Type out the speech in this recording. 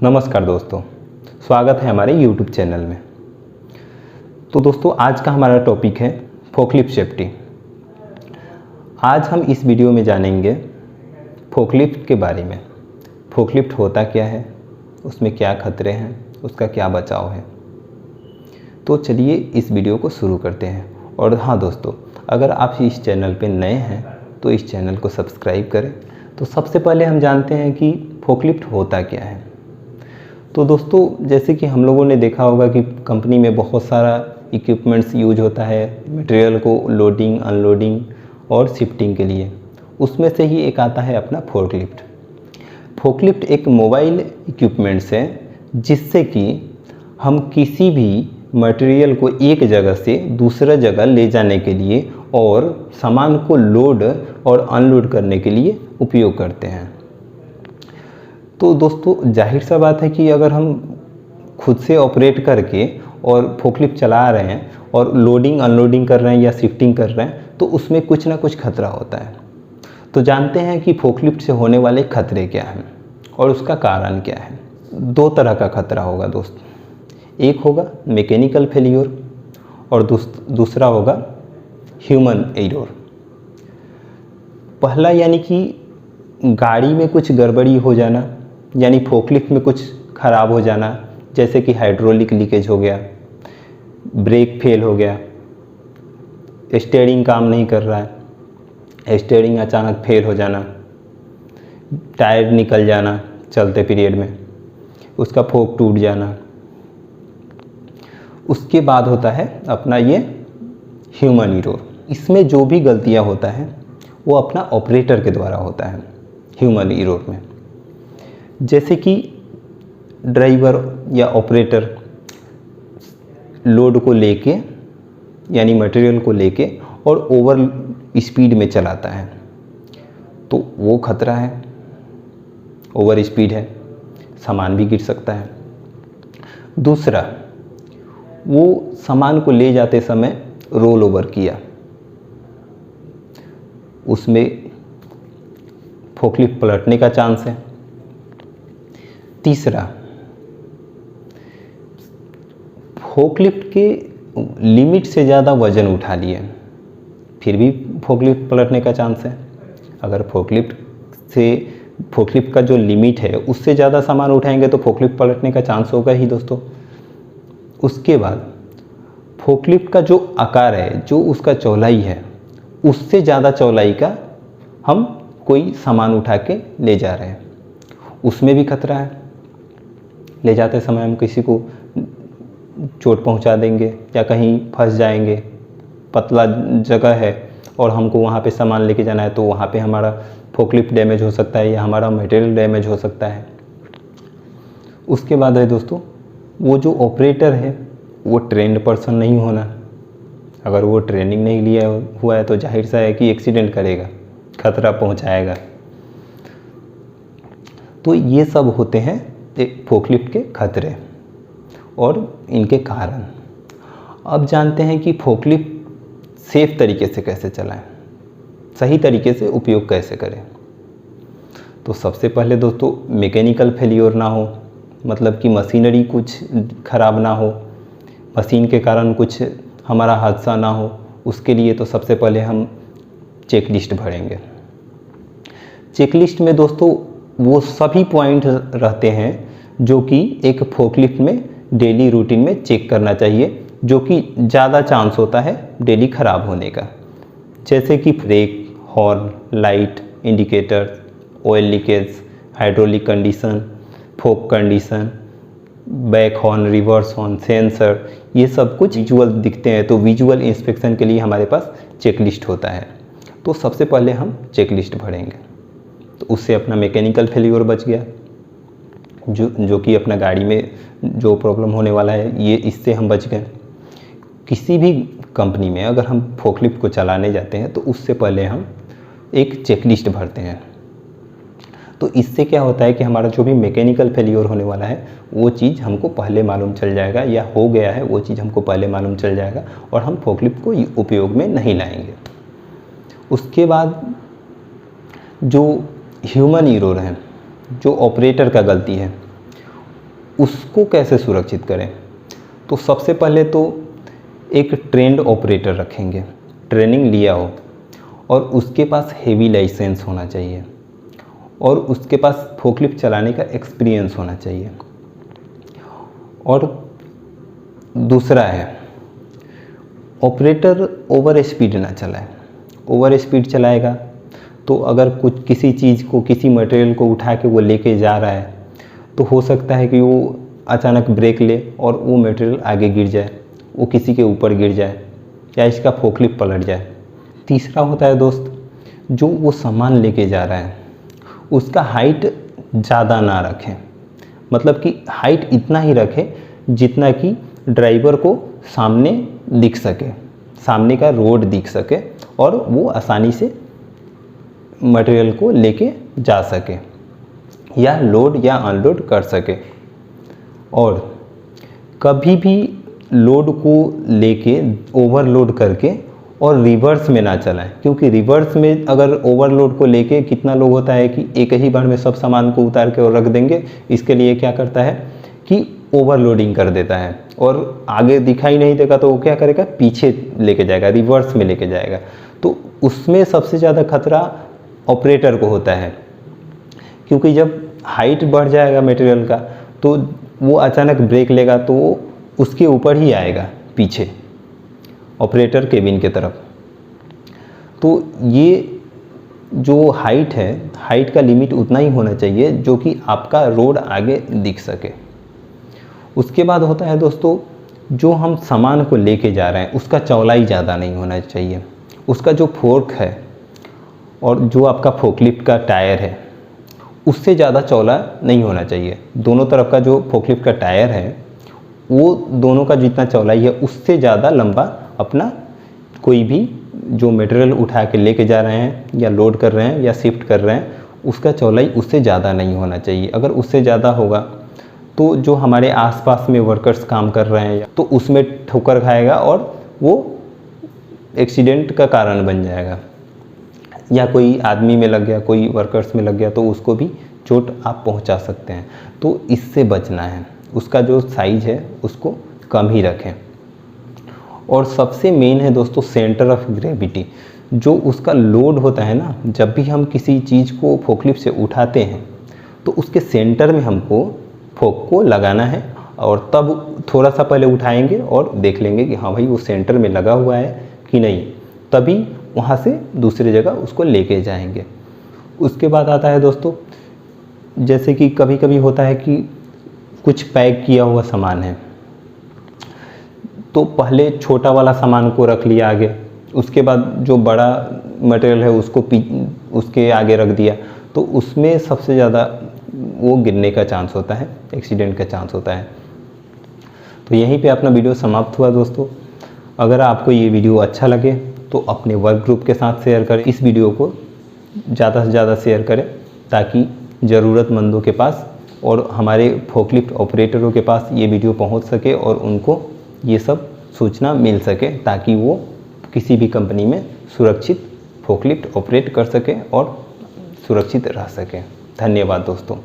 नमस्कार दोस्तों, स्वागत है हमारे YouTube चैनल में। तो दोस्तों, आज का हमारा टॉपिक है फोकलिफ्ट सेफ्टी। आज हम इस वीडियो में जानेंगे फोकलिफ्ट के बारे में। फोकलिफ्ट होता क्या है, उसमें क्या खतरे हैं, उसका क्या बचाव है। तो चलिए इस वीडियो को शुरू करते हैं। और हाँ दोस्तों, अगर आप इस चैनल पे नए हैं तो इस चैनल को सब्सक्राइब करें। तो सबसे पहले हम जानते हैं कि फोकलिफ्ट होता क्या है। तो दोस्तों, जैसे कि हम लोगों ने देखा होगा कि कंपनी में बहुत सारा इक्विपमेंट्स यूज होता है मटेरियल को लोडिंग, अनलोडिंग और शिफ्टिंग के लिए। उसमें से ही एक आता है अपना फोकलिफ्ट। फोकलिफ्ट एक मोबाइल इक्विपमेंट्स है जिससे कि हम किसी भी मटेरियल को एक जगह से दूसरा जगह ले जाने के लिए और सामान को लोड और अनलोड करने के लिए उपयोग करते हैं। तो दोस्तों, जाहिर सा बात है कि अगर हम खुद से ऑपरेट करके और फोकलिफ्ट चला रहे हैं और लोडिंग अनलोडिंग कर रहे हैं या शिफ्टिंग कर रहे हैं तो उसमें कुछ ना कुछ खतरा होता है। तो जानते हैं कि फोकलिफ्ट से होने वाले खतरे क्या हैं और उसका कारण क्या है। दो तरह का खतरा होगा दोस्त, एक होगा मैकेनिकल फेलियर और दूसरा होगा ह्यूमन एरर। पहला यानी कि गाड़ी में कुछ गड़बड़ी हो जाना, यानी फोकलिफ्ट में कुछ ख़राब हो जाना, जैसे कि हाइड्रोलिक लीकेज हो गया, ब्रेक फेल हो गया, स्टीयरिंग काम नहीं कर रहा है, स्टीयरिंग अचानक फेल हो जाना, टायर निकल जाना चलते पीरियड में, उसका फोक टूट जाना। उसके बाद होता है अपना ये ह्यूमन एरर। इसमें जो भी गलतियां होता है वो अपना ऑपरेटर के द्वारा होता है ह्यूमन एरर में। जैसे कि ड्राइवर या ऑपरेटर लोड को लेके यानी मटेरियल को लेके और ओवर स्पीड में चलाता है तो वो खतरा है, ओवर स्पीड है, सामान भी गिर सकता है। दूसरा, वो सामान को ले जाते समय रोल ओवर किया, उसमें फोकलिफ्ट पलटने का चांस है। तीसरा, फोकलिफ्ट के लिमिट से ज़्यादा वज़न उठा लिए, फिर भी फोकलिफ्ट पलटने का चांस है। अगर फोकलिफ्ट का जो लिमिट है उससे ज़्यादा सामान उठाएंगे तो फोकलिफ्ट पलटने का चांस होगा ही दोस्तों। उसके बाद फोकलिफ्ट का जो आकार है, जो उसका चौड़ाई है, उससे ज़्यादा चौड़ाई का हम कोई सामान उठा के ले जा रहे हैं, उसमें भी खतरा है। ले जाते समय हम किसी को चोट पहुंचा देंगे या कहीं फंस जाएंगे, पतला जगह है और हमको वहां पे सामान लेके जाना है तो वहां पे हमारा फोकलिफ्ट डैमेज हो सकता है या हमारा मटेरियल डैमेज हो सकता है। उसके बाद है दोस्तों, वो जो ऑपरेटर है वो ट्रेंड पर्सन नहीं होना। अगर वो ट्रेनिंग नहीं लिया हुआ है तो जाहिर सा है कि एक्सीडेंट करेगा, खतरा पहुंचाएगा। तो ये सब होते हैं फोकलिफ्ट के खतरे और इनके कारण। अब जानते हैं कि फोकलिफ्ट सेफ तरीके से कैसे चलाएं, सही तरीके से उपयोग कैसे करें। तो सबसे पहले दोस्तों, मैकेनिकल फेलियर ना हो, मतलब कि मशीनरी कुछ ख़राब ना हो, मशीन के कारण कुछ हमारा हादसा ना हो। उसके लिए तो सबसे पहले हम चेक लिस्ट भरेंगे। चेक लिस्ट में दोस्तों वो सभी पॉइंट रहते हैं जो कि एक फोकलिफ्ट में डेली रूटीन में चेक करना चाहिए, जो कि ज़्यादा चांस होता है डेली ख़राब होने का। जैसे कि brake, horn, light, indicator, oil leakage, hydraulic condition, फोक condition, back horn, reverse horn, sensor, ये सब कुछ विजुअल दिखते हैं। तो विजुअल इंस्पेक्शन के लिए हमारे पास चेक लिस्ट होता है। तो सबसे पहले हम चेक लिस्ट भरेंगे, तो उससे अपना मैकेनिकल फेलियर बच गया, जो कि अपना गाड़ी में जो प्रॉब्लम होने वाला है ये इससे हम बच गए। किसी भी कंपनी में अगर हम फोकलिफ्ट को चलाने जाते हैं तो उससे पहले हम एक चेक लिस्ट भरते हैं। तो इससे क्या होता है कि हमारा जो भी मैकेनिकल फेलियर होने वाला है वो चीज़ हमको पहले मालूम चल जाएगा, या हो गया है वो चीज़ हमको पहले मालूम चल जाएगा और हम फोकलिफ्ट को उपयोग में नहीं लाएंगे। उसके बाद जो ह्यूमन एरर है, जो ऑपरेटर का गलती है, उसको कैसे सुरक्षित करें? तो सबसे पहले तो एक ट्रेंड ऑपरेटर रखेंगे, ट्रेनिंग लिया हो, और उसके पास हेवी लाइसेंस होना चाहिए, और उसके पास फोकलिफ्ट चलाने का एक्सपीरियंस होना चाहिए। और दूसरा है, ऑपरेटर ओवर स्पीड ना चलाए। ओवर स्पीड चलाएगा तो अगर कुछ किसी चीज़ को, किसी मटेरियल को उठा के वो लेके जा रहा है, तो हो सकता है कि वो अचानक ब्रेक ले और वो मटेरियल आगे गिर जाए, वो किसी के ऊपर गिर जाए, या इसका फोकलिफ्ट पलट जाए। तीसरा होता है दोस्त, जो वो सामान लेके जा रहा है उसका हाइट ज़्यादा ना रखें, मतलब कि हाइट इतना ही रखें जितना कि ड्राइवर को सामने दिख सके, सामने का रोड दिख सके, और वो आसानी से मटेरियल को लेके जा सके या लोड या अनलोड कर सके। और कभी भी लोड को लेके ओवरलोड करके और रिवर्स में ना चलाएं, क्योंकि रिवर्स में अगर ओवरलोड को लेके कितना लोग होता है कि एक ही बार में सब सामान को उतार के और रख देंगे, इसके लिए क्या करता है कि ओवरलोडिंग कर देता है, और आगे दिखाई नहीं देगा तो वो क्या करेगा, पीछे लेके जाएगा, रिवर्स में लेके जाएगा। तो उसमें सबसे ज़्यादा खतरा ऑपरेटर को होता है, क्योंकि जब हाइट बढ़ जाएगा मटेरियल का तो वो अचानक ब्रेक लेगा तो वो उसके ऊपर ही आएगा, पीछे ऑपरेटर केबिन के तरफ। तो ये जो हाइट है, हाइट का लिमिट उतना ही होना चाहिए जो कि आपका रोड आगे दिख सके। उसके बाद होता है दोस्तों, जो हम सामान को लेके जा रहे हैं उसका चौड़ाई ज़्यादा नहीं होना चाहिए। उसका जो फोर्क है और जो आपका फोकलिफ्ट का टायर है उससे ज़्यादा चौड़ा नहीं होना चाहिए। दोनों तरफ का जो फोकलिफ्ट का टायर है वो दोनों का जितना चौड़ाई है उससे ज़्यादा लंबा अपना कोई भी जो मटेरियल उठा के लेके जा रहे हैं या लोड कर रहे हैं या शिफ्ट कर रहे हैं उसका चौड़ाई उससे ज़्यादा नहीं होना चाहिए। अगर उससे ज़्यादा होगा तो जो हमारे आसपास में वर्कर्स काम कर रहे हैं तो उसमें ठोकर खाएगा और वो एक्सीडेंट का कारण बन जाएगा, या कोई आदमी में लग गया, कोई वर्कर्स में लग गया तो उसको भी चोट आप पहुंचा सकते हैं। तो इससे बचना है, उसका जो साइज है उसको कम ही रखें। और सबसे मेन है दोस्तों सेंटर ऑफ ग्रेविटी, जो उसका लोड होता है ना, जब भी हम किसी चीज़ को फोकलिफ्ट से उठाते हैं तो उसके सेंटर में हमको फोक को लगाना है, और तब थोड़ा सा पहले उठाएंगे और देख लेंगे कि हाँ भाई वो सेंटर में लगा हुआ है कि नहीं, तभी वहाँ से दूसरी जगह उसको लेके जाएंगे। उसके बाद आता है दोस्तों, जैसे कि कभी कभी होता है कि कुछ पैक किया हुआ सामान है तो पहले छोटा वाला सामान को रख लिया आगे, उसके बाद जो बड़ा मटेरियल है उसको उसके आगे रख दिया, तो उसमें सबसे ज़्यादा वो गिरने का चांस होता है, एक्सीडेंट का चांस होता है। तो यहीं पे अपना वीडियो समाप्त हुआ दोस्तों। अगर आपको ये वीडियो अच्छा लगे तो अपने वर्क ग्रुप के साथ शेयर करें, इस वीडियो को ज़्यादा से ज़्यादा शेयर करें ताकि ज़रूरतमंदों के पास और हमारे फोकलिफ्ट ऑपरेटरों के पास ये वीडियो पहुंच सके और उनको ये सब सूचना मिल सके, ताकि वो किसी भी कंपनी में सुरक्षित फोकलिफ्ट ऑपरेट कर सके और सुरक्षित रह सके। धन्यवाद दोस्तों।